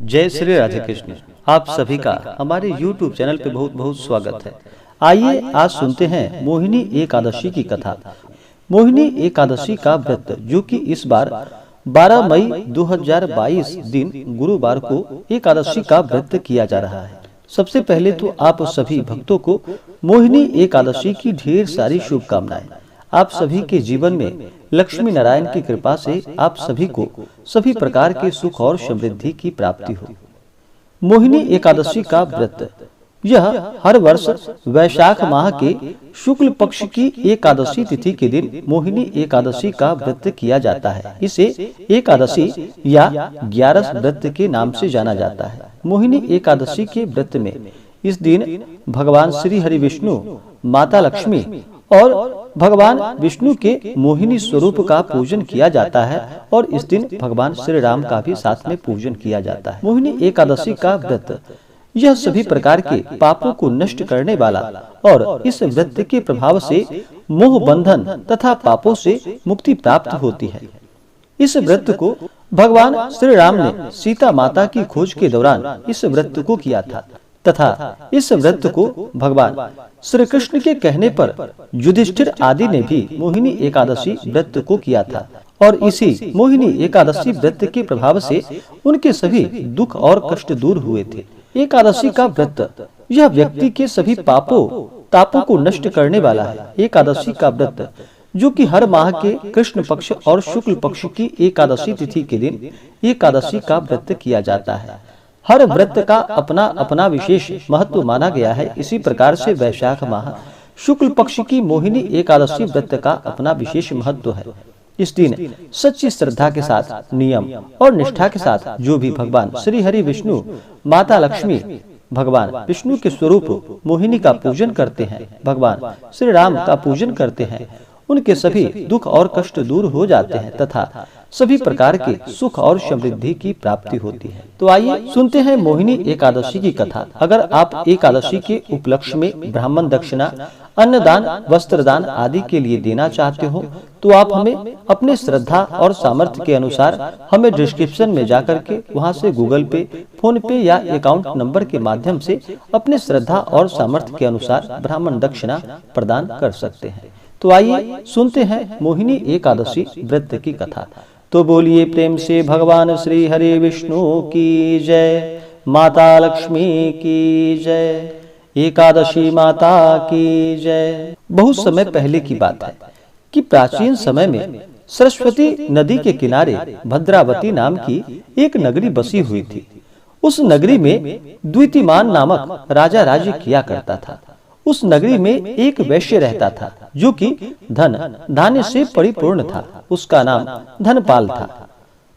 जय श्री राधे कृष्ण। आप सभी का हमारे YouTube चैनल पे बहुत बहुत स्वागत है। आइए आज सुनते हैं मोहिनी एकादशी की कथा। मोहिनी एकादशी का व्रत जो कि इस बार 12 मई 2022 दिन गुरुवार को एकादशी का व्रत किया जा रहा है। सबसे पहले तो आप सभी भक्तों को मोहिनी एकादशी की ढेर सारी शुभकामनाएं। आप सभी के जीवन में लक्ष्मी नारायण की कृपा से आप सभी को सभी प्रकार के सुख और समृद्धि की प्राप्ति हो। मोहिनी एकादशी का व्रत यह हर वर्ष वैशाख माह के शुक्ल पक्ष की एकादशी तिथि के दिन मोहिनी एकादशी का व्रत किया जाता है। इसे एकादशी या 11 व्रत के नाम से जाना जाता है। मोहिनी एकादशी के व्रत में इस दिन भगवान श्री हरि विष्णु, माता लक्ष्मी और भगवान विष्णु के मोहिनी स्वरूप का पूजन किया जाता है और इस दिन भगवान श्री राम का भी साथ में पूजन किया जाता है। मोहिनी एकादशी का व्रत यह सभी प्रकार के पापों को नष्ट करने वाला और इस व्रत के प्रभाव से मोह बंधन तथा पापों से मुक्ति प्राप्त होती है। इस व्रत को भगवान श्री राम ने सीता माता की खोज के दौरान इस व्रत को किया था तथा इस व्रत को भगवान श्री कृष्ण के कहने पर युधिष्ठिर आदि ने भी मोहिनी एकादशी व्रत को किया था और इसी मोहिनी एकादशी व्रत के प्रभाव से उनके सभी दुख और कष्ट दूर हुए थे। एकादशी का व्रत यह व्यक्ति के सभी तापों को नष्ट करने वाला है। एकादशी का व्रत जो कि हर माह के कृष्ण पक्ष और शुक्ल पक्ष की एकादशी तिथि के दिन एकादशी का व्रत किया जाता है। हर व्रत का अपना अपना विशेष महत्व माना गया है। इसी प्रकार से वैशाख माह शुक्ल पक्ष की मोहिनी एकादशी व्रत का अपना विशेष महत्व है। इस दिन सच्ची श्रद्धा के साथ, नियम और निष्ठा के साथ जो भी भगवान श्री हरि विष्णु, माता लक्ष्मी, भगवान विष्णु के स्वरूप मोहिनी का पूजन करते हैं, भगवान श्री राम का पूजन करते हैं, उनके सभी दुख और कष्ट दूर हो जाते हैं तथा सभी प्रकार के सुख और समृद्धि की प्राप्ति होती है। तो आइए सुनते हैं मोहिनी एकादशी की कथा। अगर आप एकादशी के उपलक्ष्य में ब्राह्मण दक्षिणा, अन्नदान, वस्त्रदान आदि के लिए देना चाहते हो तो आप हमें अपने श्रद्धा और सामर्थ्य के अनुसार हमें डिस्क्रिप्शन में जाकर के वहां से गूगल पे, फोन पे या अकाउंट नंबर के माध्यम से अपने श्रद्धा और सामर्थ्य के अनुसार ब्राह्मण दक्षिणा प्रदान कर सकते हैं। तो आइए सुनते हैं मोहिनी एकादशी व्रत की कथा। तो बोलिए प्रेम से भगवान श्री हरि विष्णु की जय, माता लक्ष्मी की जय, एकादशी माता की जय। बहुत समय पहले की बात है कि प्राचीन समय में सरस्वती नदी के किनारे भद्रावती नाम की एक नगरी बसी हुई थी। उस नगरी में द्वितीमान नामक राजा राज्य किया करता था। उस नगरी में एक वैश्य रहता था जो कि धन धान्य से परिपूर्ण था। उसका नाम धनपाल था।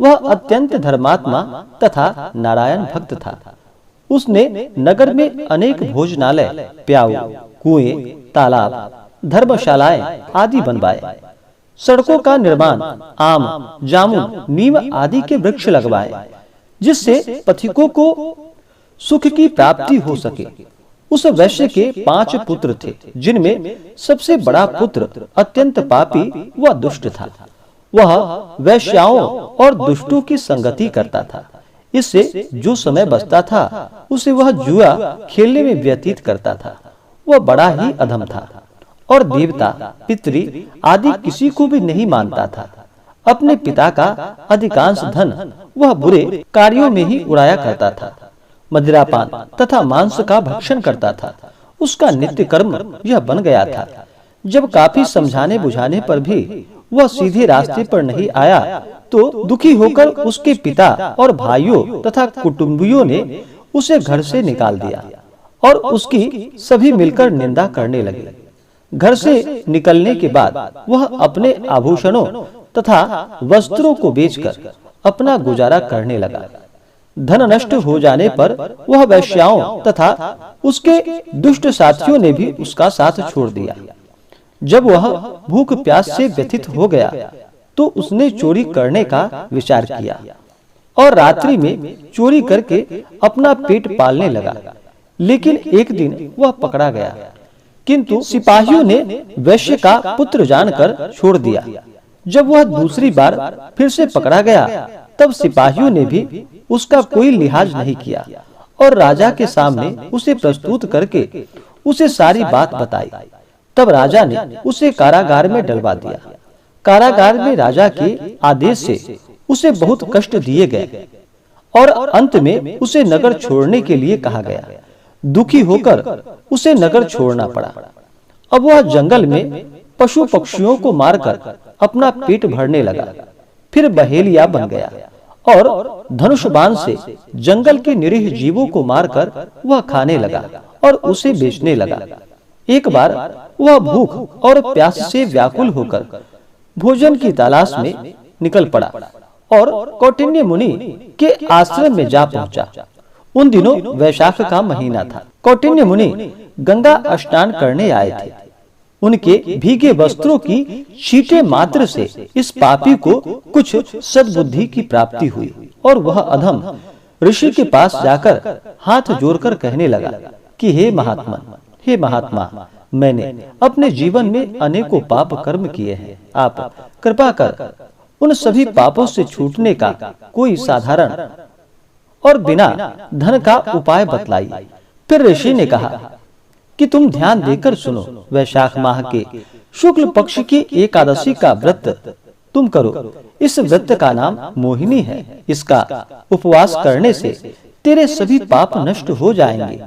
वह अत्यंत धर्मात्मा तथा नारायण भक्त था। उसने नगर में अनेक भोजनालय, प्याऊ, कुएं, तालाब, धर्मशालाएं आदि बनवाए। सड़कों का निर्माण, आम, जामुन, नीम आदि के वृक्ष लगवाए जिससे पथिकों को सुख की प्राप्ति हो सके। उस वैश्य के 5 पुत्र थे जिनमें सबसे बड़ा पुत्र अत्यंत पापी व दुष्ट था। वह वैश्याओं और दुष्टों की संगति करता था। इससे जो समय बचता था उसे वह जुआ खेलने में व्यतीत करता था। वह बड़ा ही अधम था और देवता, पितरी आदि किसी को भी नहीं मानता था। अपने पिता का अधिकांश धन वह बुरे कार्यों में ही उड़ाया करता था। मदिरापान तथा मांस का भक्षण करता था। उसका नित्य कर्म यह बन गया था। जब काफी समझाने बुझाने पर भी वह सीधे रास्ते पर नहीं आया तो दुखी होकर उसके पिता और भाइयों तथा कुटुंबियों ने उसे घर से निकाल दिया और उसकी सभी मिलकर निंदा करने लगे। घर से निकलने के बाद वह अपने आभूषणों तथा वस्त्रों को बेचकर अपना गुजारा करने लगा। धन नष्ट हो जाने पर वह वैश्याओं तथा उसके दुष्ट साथियों ने भी उसका साथ छोड़ दिया। जब वह भूख प्यास से व्यथित हो गया तो उसने चोरी करने का विचार किया और रात्रि में चोरी करके अपना पेट पालने लगा। लेकिन एक दिन वह पकड़ा गया, किंतु सिपाहियों ने वैश्य का पुत्र जानकर छोड़ दिया। जब वह दूसरी बार फिर से पकड़ा गया तब सिपाहियों ने भी उसका कोई लिहाज नहीं किया और राजा के सामने उसे प्रस्तुत करके उसे सारी बात बताई। तब राजा ने उसे कारागार में डलवा दिया। कारागार में राजा के आदेश से उसे बहुत कष्ट दिए गए और अंत में उसे नगर छोड़ने के लिए कहा गया। दुखी होकर उसे नगर छोड़ना पड़ा। अब वह जंगल में पशु पक्षियों को मारकर अपना पेट भरने लगा। फिर बहेलिया बन गया और धनुष बाण से जंगल के निरीह जीवों को मारकर वह खाने लगा और उसे बेचने लगा। एक बार वह भूख और प्यास से व्याकुल होकर भोजन की तलाश में निकल पड़ा और कौटिन्य मुनि के आश्रम में जा पहुंचा। उन दिनों वैशाख का महीना था। कौटिन्य मुनि गंगा स्नान करने आए थे। उनके भीगे वस्त्रों की छींटे मात्र से इस पापी को कुछ सद्बुद्धि की प्राप्ति हुई और वह अधम ऋषि के पास जाकर हाथ जोड़कर कहने लगा कि हे महात्मा, मैंने अपने जीवन में अनेकों पाप कर्म किए हैं। आप कृपा कर उन सभी पापों से छूटने का कोई साधारण और बिना धन का उपाय बतलाइए। फिर ऋषि ने कहा कि तुम ध्यान देकर सुनो। वैशाख माह के शुक्ल पक्ष की एकादशी का व्रत तुम करो। इस व्रत का नाम मोहिनी है। इसका उपवास करने से तेरे सभी पाप नष्ट हो जाएंगे।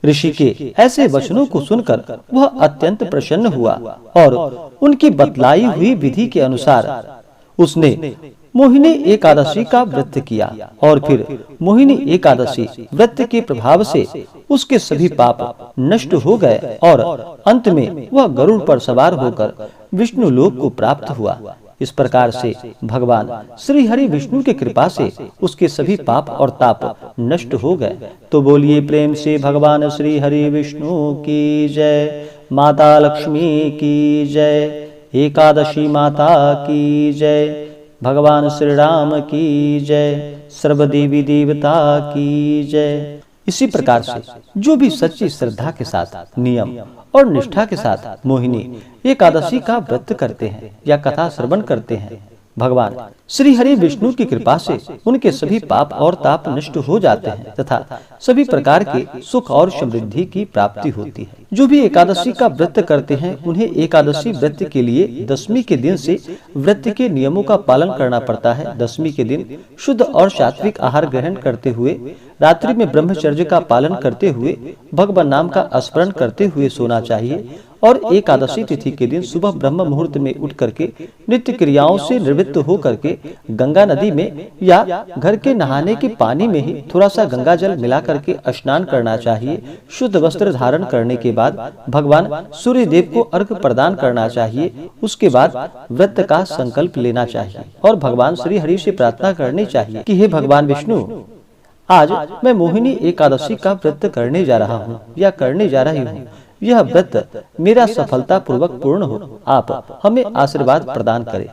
ऋषि के ऐसे वचनों को सुनकर वह अत्यंत प्रसन्न हुआ और उनकी बतलाई हुई विधि के अनुसार उसने मोहिनी एकादशी का व्रत किया और फिर मोहिनी एकादशी व्रत के प्रभाव से उसके सभी पाप नष्ट हो गए और अंत में वह गरुड़ पर सवार होकर विष्णु लोक को प्राप्त हुआ। इस प्रकार से भगवान श्री हरि विष्णु की कृपा से उसके सभी पाप और ताप नष्ट हो गए। तो बोलिए प्रेम से भगवान श्री हरि विष्णु की जय। माता लक्ष्मी की जय। एकादशी माता की जय। भगवान श्री राम की जय। सर्वदेवी देवता की जय। इसी प्रकार से जो भी सच्ची श्रद्धा के साथ, नियम और निष्ठा के साथ मोहिनी एकादशी का व्रत करते हैं या कथा श्रवण करते हैं, भगवान श्री हरि विष्णु की कृपा से उनके सभी पाप और ताप नष्ट हो जाते हैं तथा सभी प्रकार के सुख और समृद्धि की प्राप्ति होती है। जो भी एकादशी का व्रत करते हैं उन्हें एकादशी व्रत के लिए दशमी के दिन से व्रत के नियमों का पालन करना पड़ता है। दशमी के दिन शुद्ध और सात्विक आहार ग्रहण करते हुए, रात्रि में ब्रह्मचर्य का पालन करते हुए, भगवान नाम का स्मरण करते हुए सोना चाहिए और एकादशी तिथि के दिन सुबह ब्रह्म मुहूर्त में उठ करके नित्य क्रियाओं से निवृत्त हो करके गंगा नदी में या घर के नहाने के पानी में ही थोड़ा सा गंगा जल मिला करके स्नान करना चाहिए। शुद्ध वस्त्र धारण करने के बाद भगवान सूर्य देव को अर्घ प्रदान करना चाहिए। उसके बाद व्रत का संकल्प लेना चाहिए और भगवान श्री हरि से प्रार्थना करनी चाहिए कि हे भगवान विष्णु, आज मैं मोहिनी एकादशी का व्रत करने जा रहा हूँ या करने जा रही हूँ। यह व्रत मेरा सफलता पूर्वक पूर्ण हो। आप हमें आशीर्वाद प्रदान करें।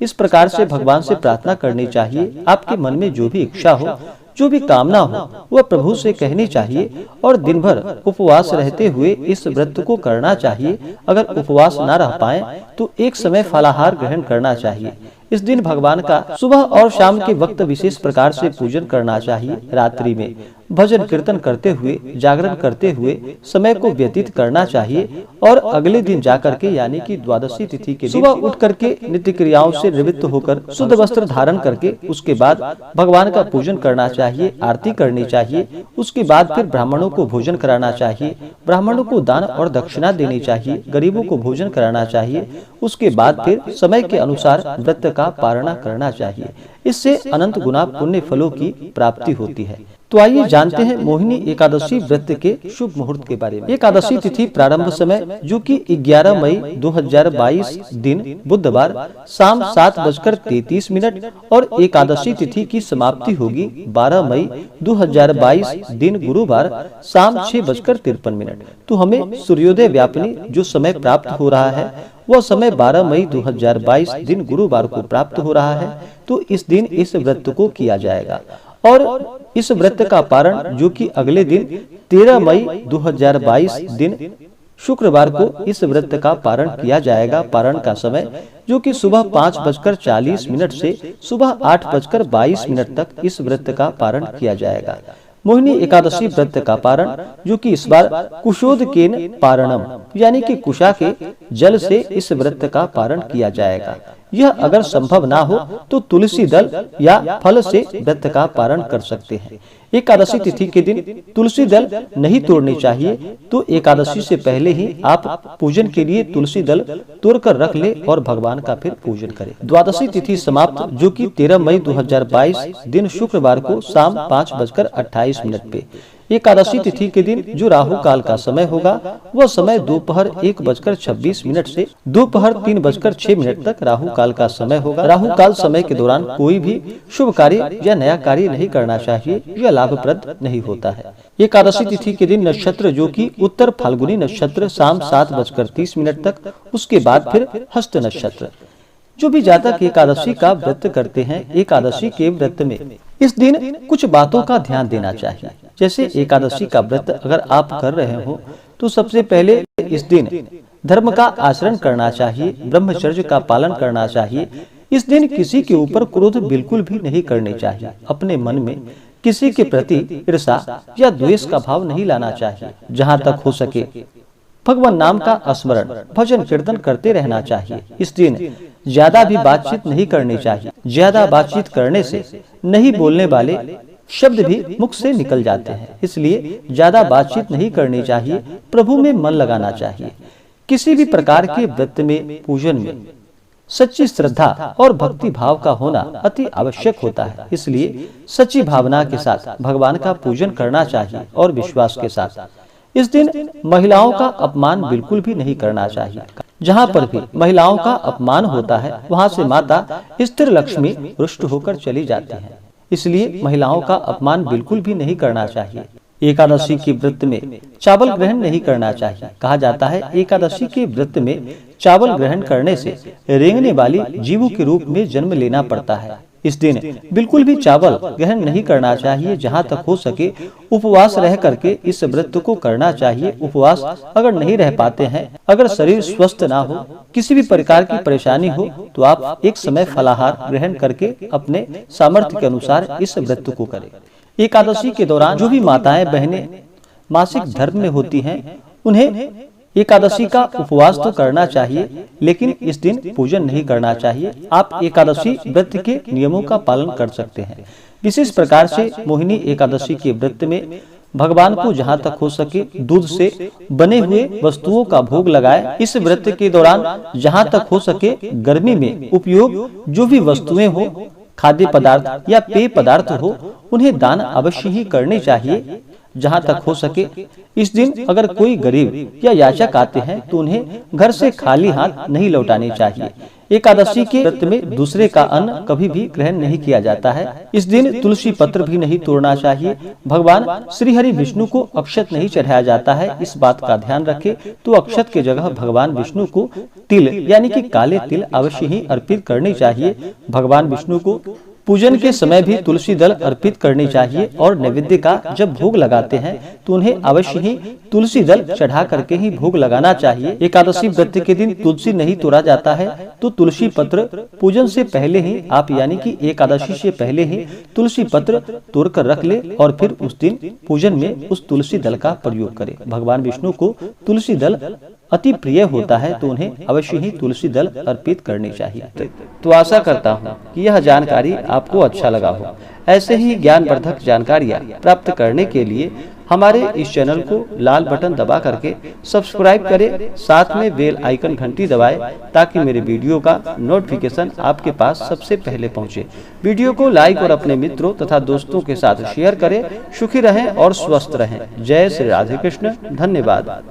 इस प्रकार से भगवान से प्रार्थना करनी चाहिए। आपके मन में जो भी इच्छा हो, जो भी कामना हो, वह प्रभु से कहनी चाहिए और दिन भर उपवास रहते हुए इस व्रत को करना चाहिए। अगर उपवास न रह पाए तो एक समय फलाहार ग्रहण करना चाहिए। इस दिन भगवान का सुबह और शाम के वक्त विशेष प्रकार से पूजन करना चाहिए। रात्रि में भजन कीर्तन करते हुए, जागरण करते हुए समय को व्यतीत करना चाहिए और अगले दिन जाकर के यानी कि द्वादशी तिथि के सुबह उठ करके नित्य क्रियाओं से निवृत्त होकर शुद्ध वस्त्र धारण करके उसके बाद भगवान का पूजन करना चाहिए, आरती करनी चाहिए। उसके बाद फिर ब्राह्मणों को भोजन कराना चाहिए, ब्राह्मणों को दान और दक्षिणा देनी चाहिए, गरीबों को भोजन कराना चाहिए। उसके बाद फिर समय के अनुसार व्रत का पालना करना चाहिए। इससे अनंत गुना पुण्य फलों की प्राप्ति होती है। तो आइए जानते हैं मोहिनी एकादशी व्रत के शुभ मुहूर्त के बारे में। एकादशी तिथि प्रारंभ समय जो कि 11 मई 2022 दिन बुधवार शाम 7:33 और एकादशी तिथि की समाप्ति होगी 12 मई 2022 दिन गुरुवार शाम 6:53। तो हमें सूर्योदय व्यापनी जो समय प्राप्त हो रहा है वह समय 12 मई 2022 दिन गुरुवार को प्राप्त हो रहा है। तो इस दिन इस व्रत को किया जाएगा और इस व्रत का पारण जो कि अगले दिन 13 मई 2022 दिन शुक्रवार को इस व्रत का पारण किया जाएगा। पारण का समय जो कि सुबह 5:40 से सुबह 8:22 तक इस व्रत का पारण किया जाएगा। मोहिनी एकादशी व्रत का पारण जो कि इस बार कुशोदकेन पारणम यानी कि कुशा के जल से इस व्रत का पारण किया जाएगा। यह अगर संभव ना हो तो तुलसी दल या फल से व्रत का पारण कर सकते हैं। एकादशी तिथि के दिन तुलसी दल नहीं तोड़नी चाहिए, तो एकादशी से पहले ही आप पूजन के लिए तुलसी दल तोड़कर रख ले और भगवान का फिर पूजन करें। द्वादशी तिथि समाप्त जो कि 13 मई 2022 दिन शुक्रवार को शाम 5:28 पे। एकादशी तिथि के दिन जो राहु काल का समय होगा वह समय दोपहर 1:26 से दोपहर 3:06 तक राहु काल का समय होगा। राहु काल समय के दौरान कोई भी शुभ कार्य या नया कार्य नहीं करना चाहिए, यह लाभप्रद नहीं होता है। एकादशी तिथि के दिन नक्षत्र जो कि उत्तर फाल्गुनी नक्षत्र शाम 7:30 तक, उसके बाद फिर हस्त नक्षत्र। जो भी जातक एकादशी का व्रत करते हैं, एकादशी के व्रत में इस दिन कुछ बातों का ध्यान देना चाहिए। जैसे एकादशी का व्रत अगर आप कर रहे हो तो सबसे पहले इस दिन धर्म का आचरण करना चाहिए, ब्रह्मचर्य का पालन करना चाहिए। इस दिन किसी के ऊपर क्रोध बिल्कुल भी नहीं करने चाहिए। अपने मन में किसी के प्रति ईर्ष्या या द्वेष का भाव नहीं लाना चाहिए। जहाँ तक हो सके भगवान नाम का स्मरण भजन कीर्तन करते रहना चाहिए। इस दिन ज्यादा भी बातचीत नहीं करनी चाहिए। ज्यादा बातचीत करने से नहीं बोलने वाले शब्द भी मुख से निकल जाते हैं, इसलिए ज्यादा बातचीत नहीं करनी चाहिए। प्रभु में मन लगाना चाहिए। किसी भी प्रकार के व्रत में पूजन में सच्ची श्रद्धा और भक्ति भाव का होना अति आवश्यक होता है, इसलिए सच्ची भावना के साथ भगवान का पूजन करना चाहिए और विश्वास के साथ। इस दिन महिलाओं का अपमान बिल्कुल भी नहीं करना चाहिए। जहाँ पर भी महिलाओं का अपमान होता है वहाँ से माता स्थिर लक्ष्मी रुष्ट होकर चली जाती है, इसलिए महिलाओं का अपमान बिल्कुल भी नहीं करना चाहिए। एकादशी के व्रत में चावल ग्रहण नहीं करना चाहिए। कहा जाता है एकादशी के व्रत में चावल ग्रहण करने से रेंगने वाली जीवों के रूप में जन्म लेना पड़ता है। इस दिन बिल्कुल भी चावल ग्रहण नहीं करना चाहिए। जहाँ तक हो सके उपवास रह करके इस व्रत को करना चाहिए। उपवास अगर नहीं रह पाते हैं, अगर शरीर स्वस्थ ना हो, किसी भी प्रकार की परेशानी हो, तो आप एक समय फलाहार ग्रहण करके अपने सामर्थ्य के अनुसार इस व्रत को करें। एकादशी के दौरान जो भी माताएं बहनें मासिक धर्म में होती हैं, उन्हें एकादशी का उपवास तो करना चाहिए, लेकिन इस दिन पूजन नहीं करना चाहिए। आप एकादशी व्रत के नियमों का पालन कर सकते हैं। विशेष प्रकार से मोहिनी एकादशी के व्रत में भगवान को जहाँ तक हो सके दूध से बने हुए वस्तुओं का भोग लगाए। इस व्रत के दौरान जहाँ तक हो सके गर्मी में उपयोग जो भी वस्तुएं हो, खाद्य पदार्थ या पेय पदार्थ हो, उन्हें दान अवश्य ही करने चाहिए। जहाँ तक हो सके इस दिन अगर कोई गरीब या याचक आते हैं तो उन्हें घर से खाली हाथ नहीं लौटानी चाहिए। एकादशी के व्रत में दूसरे का अन्न कभी भी ग्रहण नहीं किया जाता है। इस दिन तुलसी पत्र भी नहीं तोड़ना चाहिए। भगवान श्री हरि विष्णु को अक्षत नहीं चढ़ाया जाता है, इस बात का ध्यान रखें। तो अक्षत के जगह भगवान विष्णु को तिल यानी कि काले तिल अवश्य ही अर्पित करनी चाहिए। भगवान विष्णु को पूजन के समय भी तुलसी दल अर्पित करनी चाहिए और नैवेद्य का जब भोग लगाते हैं तो उन्हें अवश्य ही तुलसी दल चढ़ा करके ही भोग लगाना चाहिए। एकादशी व्रत के दिन तुलसी नहीं तोड़ा जाता है, तो तुलसी पत्र पूजन से पहले ही आप यानी कि एकादशी से पहले ही तुलसी पत्र तोड़कर रख ले और फिर उस दिन पूजन में उस तुलसी दल का प्रयोग करें। भगवान विष्णु को तुलसी दल अति प्रिय होता है, तो उन्हें अवश्य ही तुलसी दल अर्पित करनी चाहिए। तो आशा करता हूँ कि यह जानकारी आपको अच्छा लगा हो। ऐसे ही ज्ञानवर्धक जानकारियाँ प्राप्त करने के लिए हमारे इस चैनल को लाल बटन दबा करके सब्सक्राइब करें, साथ में बेल आइकन घंटी दबाएं ताकि मेरे वीडियो का नोटिफिकेशन आपके पास सबसे पहले पहुंचे। वीडियो को लाइक और अपने मित्रों तथा दोस्तों के साथ शेयर करें। सुखी रहें और स्वस्थ रहें। जय श्री राधे कृष्ण। धन्यवाद।